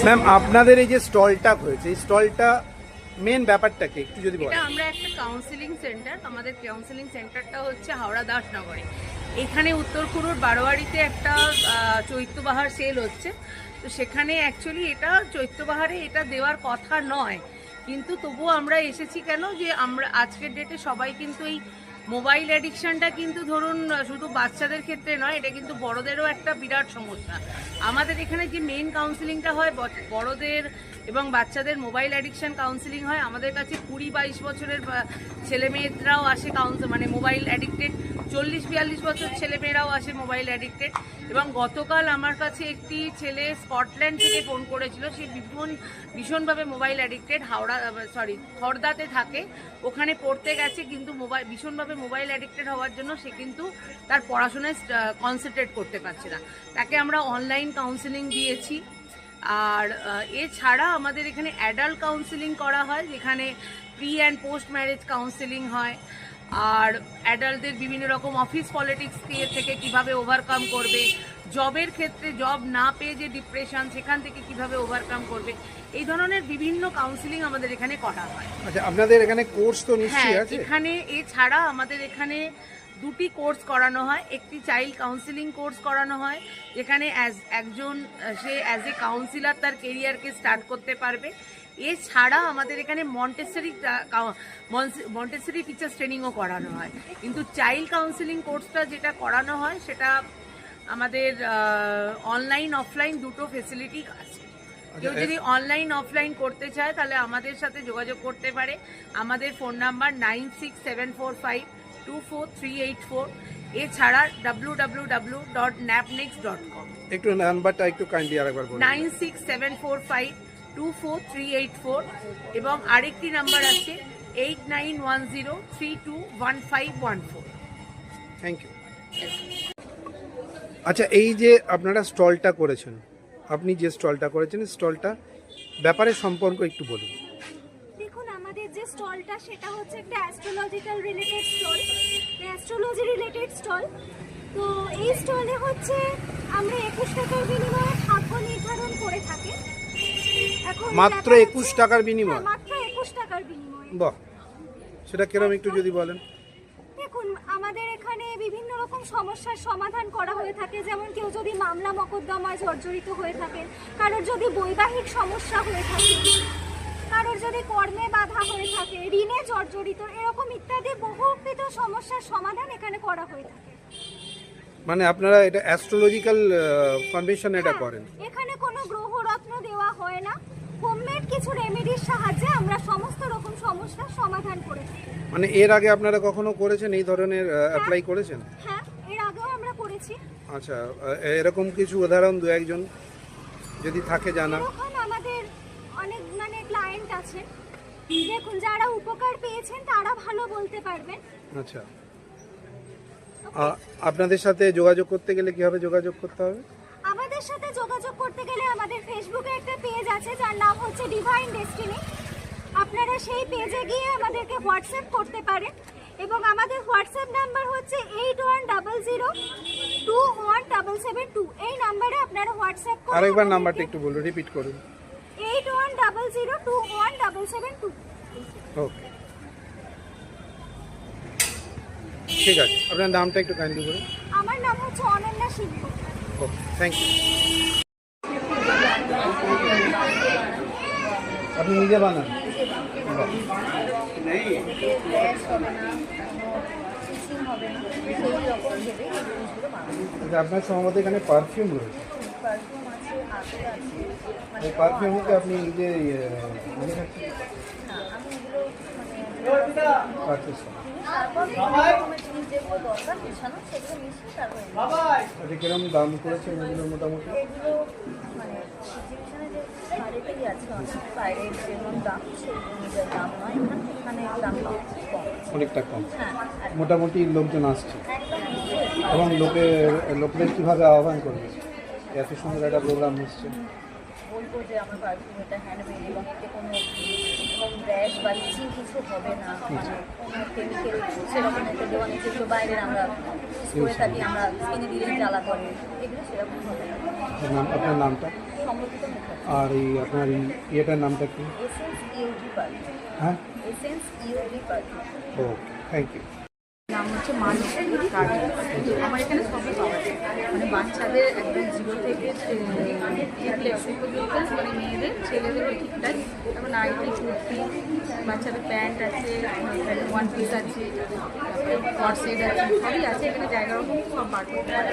Ma'am আপনাদের এই যে স্টলটা হয়েছে এই স্টলটা মেন ব্যাপারটা কি একটু যদি বলেন। এটা আমরা একটা কাউন্সিলিং সেন্টার, আমাদের কাউন্সিলিং সেন্টারটা হচ্ছে হাওড়া দাসনগরে। এখানে উত্তর কুরুর বারোয়ারিতে একটা চৈত্যবাহার সেল হচ্ছে। তো সেখানে অ্যাকচুয়ালি এটা চৈত্যবাহারে এটা দেওয়ার কথা নয়, কিন্তু তবুও আমরা এসেছি কেন যে আমরা আজকের ডেটে সবাই কিন্তু এই মোবাইল অ্যাডিকশানটা কিন্তু ধরুন শুধু বাচ্চাদের ক্ষেত্রে নয়, এটা কিন্তু বড়দেরও একটা বিরাট সমস্যা। আমাদের এখানে যে মেন কাউন্সিলিংটা হয় বড়দের এবং বাচ্চাদের মোবাইল অ্যাডিকশান কাউন্সিলিং হয়। আমাদের কাছে 20-22 বছরের ছেলেমেয়েরাও আসে মানে মোবাইল অ্যাডিক্টেড, 40-42 বছর ছেলেমেয়েরাও আসে মোবাইল অ্যাডিক্টেড। এবং গতকাল আমার কাছে একটি ছেলে স্কটল্যান্ড থেকে ফোন করেছিল, সে ভীষণভাবে মোবাইল অ্যাডিক্টেড, খড়দাতে থাকে, ওখানে পড়তে গেছে, কিন্তু ভীষণভাবে মোবাইল অ্যাডিক্টেড হওয়ার জন্য সে কিন্তু তার পড়াশোনায় কনসেন্ট্রেট করতে পারছে না। তাকে আমরা অনলাইন কাউন্সিলিং দিয়েছি। আর এছাড়া আমাদের এখানে অ্যাডাল্ট কাউন্সিলিং করা হয়, যেখানে pre and post marriage counselling হয়। আর অ্যাডাল্টদের বিভিন্ন রকম অফিস পলিটিক্স থেকে কিভাবে ওভারকাম করবে, জবের ক্ষেত্রে জব না পেয়ে যে ডিপ্রেশন, সেখান থেকে কিভাবে ওভারকাম করবে, এই ধরনের বিভিন্ন কাউন্সিলিং আমাদের এখানে করা হয়। আচ্ছা, আপনাদের এখানে কোর্স তো নিশ্চয়ই হ্যাঁ, আছে? এখানে এছাড়া আমাদের এখানে দুটি কোর্স করানো হয়। একটি চাইল্ড কাউন্সিলিং কোর্স করানো হয়, যেখানে সে অ্যাজ এ কাউন্সিলর তার কেরিয়ারকে স্টার্ট করতে পারবে। এছাড়া আমাদের এখানে মন্টেসরি টিচার্স ট্রেনিংও করানো হয়। কিন্তু চাইল্ড কাউন্সিলিং কোর্সটা যেটা করানো হয় সেটা আমাদের অনলাইন অফলাইন দুটো ফেসিলিটি আছে। কেউ যদি অনলাইন অফলাইন করতে চায় তাহলে আমাদের সাথে যোগাযোগ করতে পারে। আমাদের ফোন নাম্বার 9674524384। এছাড়া www.napnext.com। একটু নাম্বারটা একটু কাইন্ডলি আরেকবার বলুন। 9674524384। এবং আরেকটি নাম্বার আছে 8910321514। Thank you. আচ্ছা, এই যে আপনারা স্টলটা করেছেন, আপনি যে স্টলটা করেছেন স্টলটা ব্যাপারে সম্পর্ক একটু বলুন। দেখুন, আমাদের যে স্টলটা সেটা হচ্ছে একটা astrological related stall, astrology related stall. তো এই স্টলে হচ্ছে আমরা 21 টাকার বিনিময়ে ভাগ্য নির্ধারণ করে থাকি। এখন মাত্র 21 টাকার বিনিময়ে? মাত্র 21 টাকার বিনিময়ে। বাহ, সেটা কিরকম একটু যদি বলেন। দেখুন, আমাদের এখানে বিভিন্ন রকম সমস্যার সমাধান করা হয়ে থাকে। যেমন কেউ যদি মামলা মোকদ্দমায় জর্জরিত হয়ে থাকেন, কারোর যদি বৈবাহিক সমস্যা হয়ে থাকে, কারোর যদি কর্মে বাধা হয়ে থাকে, ঋণে জর্জরিত, এরকম ইত্যাদি বহুবিধ সমস্যার সমাধান এখানে করা হয়ে থাকে। মানে আপনারা এটা অ্যাস্ট্রোলজিক্যাল কনভেনশন এটা করেন? এখানে কোনো গ্রহরত্ন দেওয়া হয় না, হোমমেড কিছু রেমেডির সাহায্যে আমরা সমস্ত রকম সমস্যার সমাধান করে থাকি। মানে এর আগে আপনারা কখনো করেছেন এই ধরনের অ্যাপ্লাই করেছেন? হ্যাঁ, এর আগেও আমরা করেছি। আচ্ছা, এরকম কিছু উদাহরণ দু একজন যদি থাকে জানা। এখন আমাদের অনেক ক্লায়েন্ট আছেন, দেখুন, যারা উপকার পেয়েছেন তারা ভালো বলতে পারবেন। আচ্ছা, আপনাদের সাথে যোগাযোগ করতে গেলে কিভাবে যোগাযোগ করতে হবে? আমাদের সাথে যোগাযোগ করতে গেলে আমাদের ফেসবুকে একটা পেজ আছে যার নাম হচ্ছে ডিভাইন ডেস্টিনি। আপনারা সেই পেজে গিয়ে আমাদেরকে হোয়াটসঅ্যাপ করতে পারেন। এবং আমাদের হোয়াটসঅ্যাপ নাম্বার হচ্ছে 8100217772। এই নাম্বারে আপনারা হোয়াটসঅ্যাপ করুন। আরেকবার নাম্বারটা একটু বলুন, রিপিট করুন। 8100217772। ওকে, ঠিক আছে। আপনার নামটা একটু কাইন্ডলি বলুন। আমার নাম হচ্ছে অনন্যা সিংহ। ওকে, থ্যাংক ইউ। আপনি নিজে বানান? আপনার সম্ভবত এখানে পারফিউম রয়েছে। এই পারফিউমকে আপনি নিজে পারচেস করেন? কিরকম দাম করেছেন এগুলো মোটামুটি? অনেকটা কম, মোটামুটি লোকজন আসছে। এবং লোকদের কীভাবে আহ্বান করবে? এত সুন্দর একটা প্রোগ্রাম হচ্ছে। বলবো যে আমার পারফিউমটা হ্যান্ডমেড এবং এতে কোনো র্যাশ বা ইচিং কিছু হবে না, মানে কোনো কেমিক্যাল সেরকম একটা দেওয়া নির্দিষ্ট বাইরের আমরা ইউজ করে থাকি, আমরা স্কিনে দিলে জ্বালা করে, এগুলো সেরকম হবে না। আপনার নামটা সম্মতিত মুখার্জি। আর এই আপনার এই ইয়েটার নামটা কি? Essence UD park. হ্যাঁ, essence UD park. Okay, thank you. নাম হচ্ছে মানসী কার্ড। আমার এখানে সবই পাওয়া যায়, মানে বাচ্চাদের একদম 0 থেকে প্লেক্সি পর্যন্ত, মানে মেয়েদের ছেলেদের ঠিকঠাক। তারপর নাইটি, কুর্তি, বাচ্চাদের প্যান্ট আছে, ওয়ান পিস আছে, তারপরে কর্সেট আছে, সবই আছে এখানে। জায়গা রকম সব বার করতে পারে।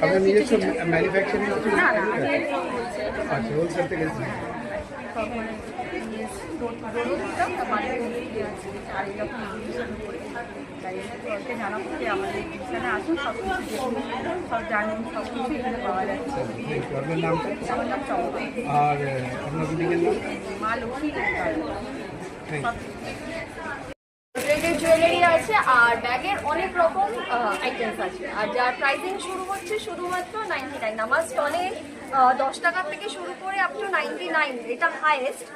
আপনার নিজস্ব ম্যানুফ্যাকচারিং আছে? না না, আমি সব বলছি আচ্ছা, হোলসেল থেকে সব মানে ডোরও দিতাম, বাড়িতে দিয়ে আছে। আর এরকম করে তাই ওকে জানাবো যে আমাদের এখানে আসুন, সব কিছু দেখুন, সব জানুন, সব কিছু এখানে পাওয়া যাচ্ছে। আপনার নামটা আমার নাম চম্পা, আর আপনার বুটিকের নাম? মা লক্ষ্মী। Thank you. ব্রেডের জুয়েলারি আছে আর ব্যাগের অনেক রকম আইটেমস আছে। আর যার প্রাইসিং শুরু হচ্ছে শুধুমাত্র 99। আমার স্টলে 10 টাকা থেকে শুরু করে আপ টু 99, এটা হাইয়েস্ট।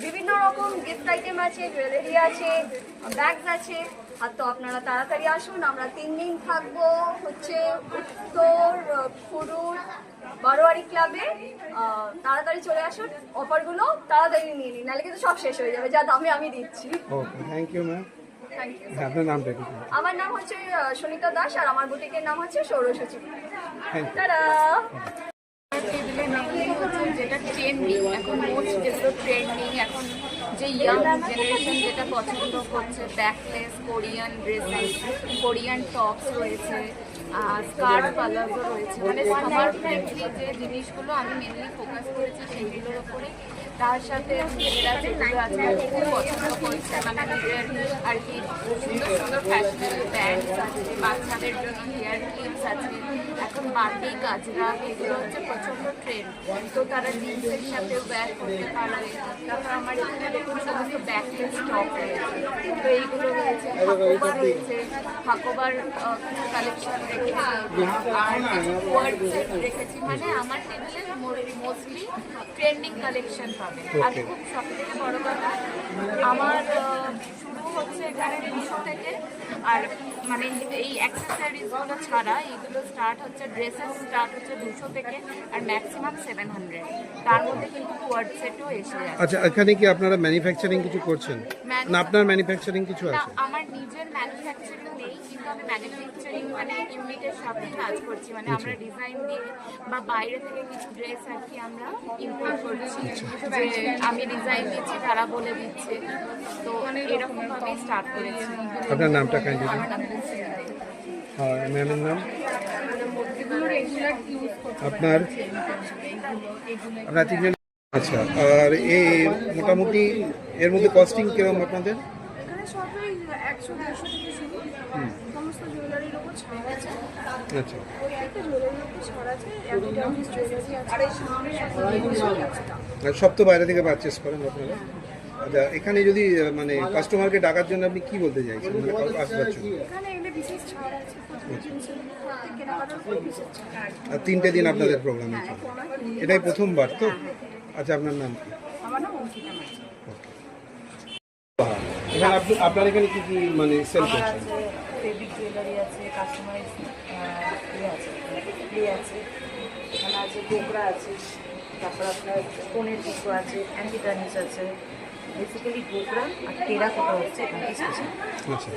বিভিন্ন রকম গিফট আইটেম আছে, জুয়েলারি আছে, ব্যাগস আছে। আর তো আপনারা তাড়াতাড়ি আসুন, আমরা 3 দিন থাকবো হচ্ছে উত্তর ফুরুর বারোয়ারি ক্লাবে। তাড়াতাড়ি চলে আসুন, অফারগুলো তাড়াতাড়ি নিয়ে নিন, নাহলে কিন্তু সব শেষ হয়ে যাবে যা দামে আমি দিচ্ছি। Okay, thank you ma'am. Thank you. আপনার নামটা একটু? আমার নাম হচ্ছে সুনিতা দাস আর আমার বুটিকের নাম হচ্ছে সৌরসূচি। Thank you. টাটা। টেবিলের মেনলি হচ্ছে যেটা ট্রেন্ডিং, এখন মোস্ট যেগুলো ট্রেন্ডিং, এখন যে ইয়াং জেনারেশন যেটা পছন্দ করছে, backless, Korean dresses, Korean tops রয়েছে, স্কার্ট পালাজো রয়েছে, মানে সামার ফ্রেন্ডলি যে জিনিসগুলো আমি মেনলি ফোকাস করেছি সেইগুলোর ওপরে। তার সাথে মেয়েরা যেগুলো আছে খুব পছন্দ করছে, মানে নিজের আর কি সুন্দর সুন্দর ফ্যাশনেবল ব্যান্ডস আছে, বাচ্চাদের জন্য হেয়ার ক্লিপস আছে, এখন বাটি গাজরা এগুলো হচ্ছে প্রচণ্ড ট্রেন্ড, তো তারা জিন্সের সাথে ওয়্যার করতে পারবে। তারপর আমার এখানে দেখুন সমস্ত ব্যাকলেস স্টক রয়েছে, তো এইগুলো রয়েছে, হাকোবার রয়েছে, হাকোবার কিছু কালেকশন রেখেছি আর কিছু ওয়ার্ড সেট রেখেছি। মানে আমার টেবিলে মোস্টলি ট্রেন্ডিং কালেকশন পাবে। আর খুব সব থেকে বড় কথা, আমার শুরু হচ্ছে এখানে 200 থেকে, আর মানে এই অ্যাক্সেসরিজগুলো ছাড়া এইগুলো স্টার্ট হচ্ছে, ড্রেসেস স্টার্ট হচ্ছে 200 থেকে আর ম্যাক্সিমাম 700। তার মধ্যে কিন্তু কোয়ার্ড সেটও এসে যাচ্ছে। আচ্ছা, এখানে কি আপনারা ম্যানুফ্যাকচারিং কিছু করছেন? না, আপনার ম্যানুফ্যাকচারিং কিছু না, আছে? আমার নিজের ম্যানুফ্যাকচারিং নেই, কিন্তু আমি ম্যানুফ্যাকচারিং মানে ইউনিটের সাথে কাজ করছি। মানে আমরা ডিজাইন দিয়ে বা বাইরে থেকে কিছু ড্রেস আর কি আমরা ইম্পোর্ট করছি, যে আমি ডিজাইন দিচ্ছি, তারা বলে দিচ্ছে, তো এরকম ভাবেই স্টার্ট করেছি। আপনার নামটা কাইন্ডলি? আমার নাম কুসুম দে। আর ম্যামের নাম? এগুলো রেগুলার ইউজ করছি। আপনার? আপনার 3 জন? আচ্ছা, আর এই মোটামুটি এর মধ্যে কস্টিং কিরকম আপনাদের? এখানে সবই 100-150 থেকে শুরু, সমস্ত জুয়েলারির ওপর ছাড় আছে। আচ্ছা, প্রত্যেকটা জুয়েলারির ওপর ছাড় আছে, অ্যাডিডাস জুয়েলারি আছে। আর সব তো বাইরে থেকে পারচেস করেন আপনারা? আচ্ছা, এখানে যদি মানে কাস্টমারকে ডাকার জন্য আপনি কি বলতে চাইছেন, মানে আসবার জন্য? এখানে এলে বিশেষ ছাড় আছে, প্রতিটা জিনিসের প্রত্যেক কেনাকাটার উপর বিশেষ ছাড়। আর 3টে দিন আপনাদের প্রোগ্রাম আছে, এটাই প্রথমবার তো? আচ্ছা, আপনার নাম কি? আমার নাম অঙ্কিতা মাঝি। এখানে আপনার এখানে কি কি মানে সেল আমার করছেন? আছে ফেব্রিক জুয়েলারি আছে, কাস্টমাইজ আছে, আছে, এখানে আছে গোগরা আছে, তারপর আপনার কোনের ডিস্কো আছে, অ্যান্টি টার্নিশ আছে, বেসিক্যালি গোগরা আর টেরাকোটা হচ্ছে এখানে স্পেশাল। আচ্ছা,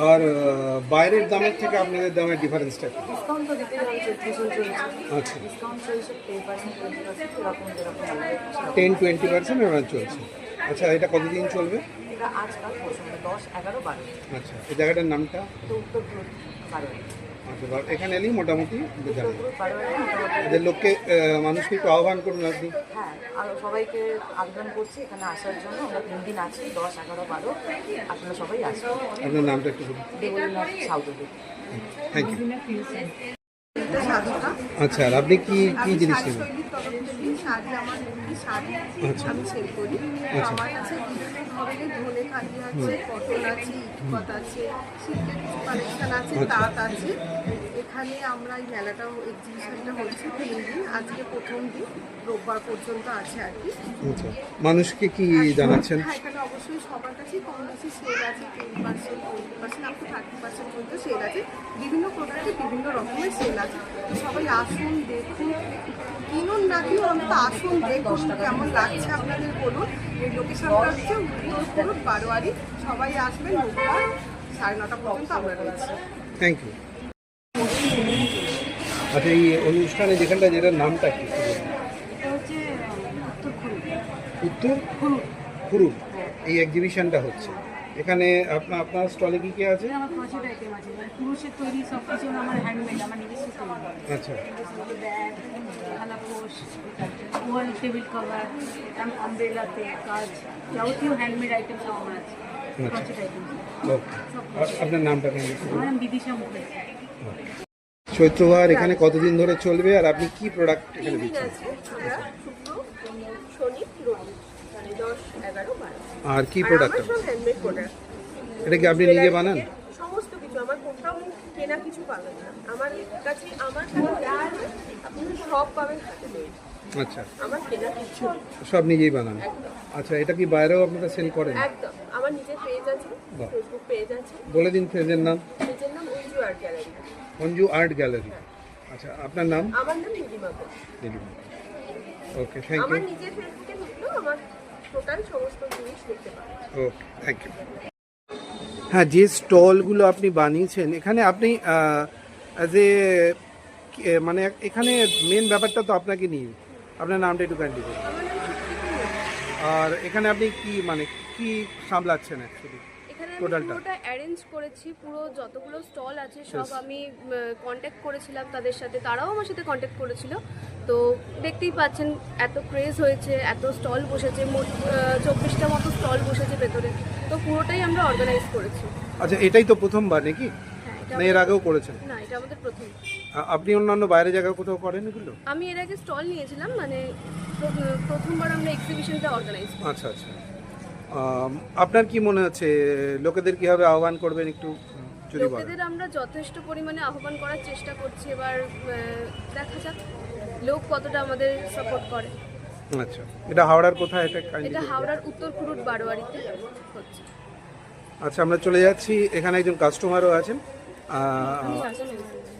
আর বাইরের দামের থেকে আপনাদের দামের ডিফারেন্সটা কি? ডিসকাউন্ট তো দিতে চলছে, চলছে, আচ্ছা, ডিসকাউন্ট চলছে 10%, 20%, এরকম যেরকম লাগবে। 10-20% এবার চলছে। আচ্ছা, এটা কতদিন চলবে? এটা আজকাল পছন্দ 10, 11, 12, আচ্ছা, এই জায়গাটার নামটা? তো উত্তর 12, আচ্ছা, এখানে এলেই মোটামুটি জানেন। 12 মোটামুটি। এদের লোককে মানুষকে একটু আহ্বান করুন আপনি। হ্যাঁ, আর সবাইকে আবেদন করছি এখানে আসার জন্য। আমরা 3 দিন আছি, 10, 11, 12, আপনারা সবাই আসবেন। আপনার নামটা একটু বলুন। দেবলীনাথ সাউথ। Thank you. আচ্ছা, আর আপনি কি কি জিনিস নেবেন? শাড়ি আমার মেনলি শাড়ি আচ্ছা। আমি সেল করি। আচ্ছা। আমার কাছে বিভিন্ন ধরনের ধনে খালি আছে, কটন আছে, ইটকট আছে, সিল্কের কিছু কালেকশন আছে, আচ্ছা। তাঁত আছে। এখানে আমরা এই মেলাটাও এক্সিবিশনটা হচ্ছে 3 দিন, আজকে প্রথম দিন, রোববার পর্যন্ত আছে আর কি। আচ্ছা, মানুষকে কি জানাচ্ছেন? হ্যাঁ, এখানে অবশ্যই সবার কাছেই কম বেশি সেল আছে, 10%, 20% আপ টু 30% পর্যন্ত সেল আছে। বিভিন্ন প্রোডাক্টে বিভিন্ন রকমের সেল আছে, তো সবাই আসুন, দেখুন, কিনুন না কি অন্তত আসুন, দেখুন কেমন লাগছে আপনাদের বলুন। এই লোকেশনটা হচ্ছে উত্তরপুর বারোয়ারি। সবাই আসবেন, রোববার 9:30 পর্যন্ত আমরা রয়েছি। Thank you. আচ্ছা, এই অনুষ্ঠানে যেখানটা যেটার নামটা কি? উত্তর খুরুর এই এক্সিবিশনটা হচ্ছে, এখানে আপনার স্টলে কি কি আছে? আমার 5 আইটেম আছে, মানে পুরুষের তৈরি সব কিছু আমার হ্যান্ডমেড, আমার নিজস্ব তৈরি। আচ্ছা, ব্যাগ, থালাপোষ, ওয়াল টেবিল কভার, আমব্রেলাতে কাজ, যাবতীয় হ্যান্ডমেড আইটেম সব আমার আছে। 5 আইটেম। ওকে, আপনার নামটা কেন? আমার নাম বিদিশা মুখার্জি। চৈত্রবার এখানে কতদিন ধরে চলবে আর আপনি কি প্রোডাক্ট এখানে দিচ্ছেন? আমরা শুক্র, শনি, রবি, 10, 11, 12। আর কি প্রোডাক্ট? আমার সব হ্যান্ডমেড প্রোডাক্ট। এটা কি আপনি নিজে বানান? সমস্ত কিছু আমার, কোথাও কেনা কিছু পাবেন না আমার কাছে। আমার যা আছে আপনি সব পাবেন হাতে তৈরি। আচ্ছা, আমার কেনা কিছু সব নিজেই বানান? আচ্ছা, এটা কি বাইরেও আপনারা সেল করেন? একদম। আমার নিজের পেজ আছে, বাহ। ফেসবুক পেজ আছে। বলে দিন পেজের নাম। পেজের নাম Anju art gallery. Anju art gallery. আচ্ছা, আপনার নাম? আমার নাম নীলিমা ঘোষ। ওকে, থ্যাংক ইউ। আমার নিজের ফেসবুকে ঢুকলেও আমার টোটাল সমস্ত জিনিস দেখতে পাবেন। ওকে, থ্যাংক ইউ। হ্যাঁ, যে স্টলগুলো আপনি বানিয়েছেন এখানে আপনি যে মানে এখানে মেন ব্যাপারটা তো আপনাকে নিয়ে, আপনার নামটা একটু কাইন্ডলি বলুন। আমার নাম সুপ্রীতি মুখার্জি। আর এখানে আপনি কি মানে কি সামলাচ্ছেন অ্যাকচুয়ালি? এখানে আমি টোটালটা? পুরোটা অ্যারেঞ্জ করেছি, পুরো যতগুলো স্টল আছে সব Yes. আমি কন্ট্যাক্ট করেছিলাম তাদের সাথে, তারাও আমার সাথে কন্ট্যাক্ট করেছিল। তো দেখতেই পাচ্ছেন এত ক্রেজ হয়েছে, এত স্টল বসেছে, মোট 24টা মতো স্টল বসেছে ভেতরে। তো পুরোটাই আমরা অর্গানাইজ করেছি। আচ্ছা, এটাই তো প্রথমবার নাকি? হ্যাঁ, এটা না এর আগেও করেছেন? না, এটা আমাদের প্রথম। আপনি অন্যান্য বাইরে জায়গায় কোথাও করেন এগুলো? আমি এর আগে স্টল নিয়েছিলাম, মানে প্রথমবার আমরা এক্সিবিশনটা অর্গানাইজ করি। আচ্ছা আচ্ছা। আপনার কি মনে হচ্ছে লোকেদের কিভাবে আহ্বান করবেন একটু যদি বলেন? লোকেদের আমরা যথেষ্ট পরিমাণে আহ্বান করার চেষ্টা করছি, এবার দেখা যাক লোক কতটা আমাদের সাপোর্ট করে। আচ্ছা, এটা হাওড়ার কোথায়? এটা kindly এটা বলুন। হাওড়ার উত্তর খুরুট বারোয়ারিতে হচ্ছে। আচ্ছা, আমরা চলে যাচ্ছি। এখানে একজন কাস্টমারও আছেন।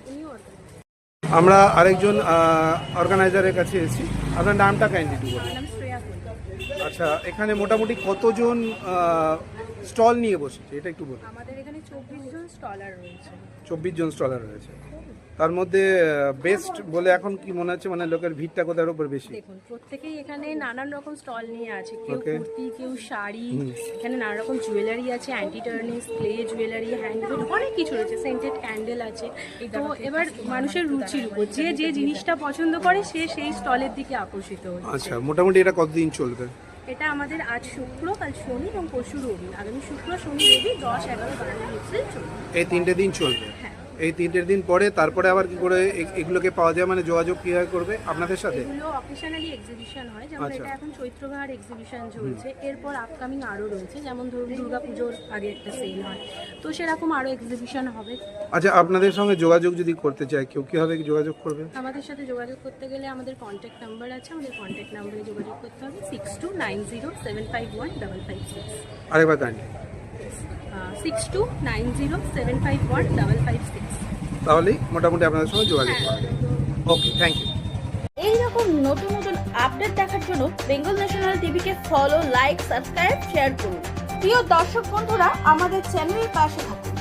উনিও organize আমরা আরেকজন অর্গানাইজারের কাছে এসেছি। আপনার নামটা কাইন্ডলি একটু বলুন। নাম শ্রেয়া কুল। আচ্ছা, এখানে মোটামুটি কতজন স্টল নিয়ে বসেছে এটা একটু বলুন। আমাদের এখানে 24 জন স্টলার রয়েছে। 24 জন স্টলার রয়েছে। তার মধ্যে বেস্ট বলে এখন কি মনে হচ্ছে, মানে লোকের ভিড়টা কোথার উপর বেশি? দেখুন, প্রত্যেকেই এখানে নানান রকম স্টল নিয়ে আছে, কেউ Okay. কুর্তি, কেউ শাড়ি, এখানে নানা রকম জুয়েলারি আছে, অ্যান্টি টার্নিস, ক্লে জুয়েলারি, হ্যান্ডমেড, অনেক কিছু রয়েছে, সেন্টেড ক্যান্ডেল আছে। তো এবার মানুষের রুচির উপর, যে যে জিনিসটা পছন্দ করে সে সেই স্টলের দিকে আকর্ষিত হচ্ছে। আচ্ছা, মোটামুটি এটা কতদিন চলবে? এটা আমাদের আজ শুক্র, কাল শনি এবং পরশু রবি। আগামী শুক্র, শনি, রবি 10, 11, 12 এপ্রিল চলবে। এই 3টে দিন চলবে। এই 3টে দিন পরে তারপরে আবার কি করে এগুলোকে পাওয়া যায়, মানে যোগাযোগ কিভাবে করবে আপনাদের সাথে? এগুলো অকেশনালি এক্সিবিশন হয়, যেমন আচ্ছা। এটা এখন চৈত্রবাহার এক্সিবিশন চলছে, এরপর আপকামিং আরও রয়েছে, যেমন ধরুন দুর্গাপুজোর আগে একটা সেল হয়, তো সেরকম আরও এক্সিবিশন হবে। আচ্ছা, আপনাদের সঙ্গে যোগাযোগ যদি করতে চায় কেউ, কীভাবে যোগাযোগ করবে? আমাদের সাথে যোগাযোগ করতে গেলে আমাদের কন্ট্যাক্ট নাম্বার আছে, আমাদের কন্ট্যাক্ট নাম্বারে যোগাযোগ করতে হবে 6290751556। আরেকবার কাইন্ডলি। 6290751556। তাহলেই মোটামুটি আপনাদের সঙ্গে যোগাযোগ করা যাবে। Okay, thank you. এই রকম নতুন নতুন আপডেট দেখার জন্য বেঙ্গল ন্যাশনাল টিভিকে ফলো, লাইক, সাবস্ক্রাইব, শেয়ার করুন। প্রিয় দর্শক বন্ধুরা, আমাদের চ্যানেলের পাশে থাকুন।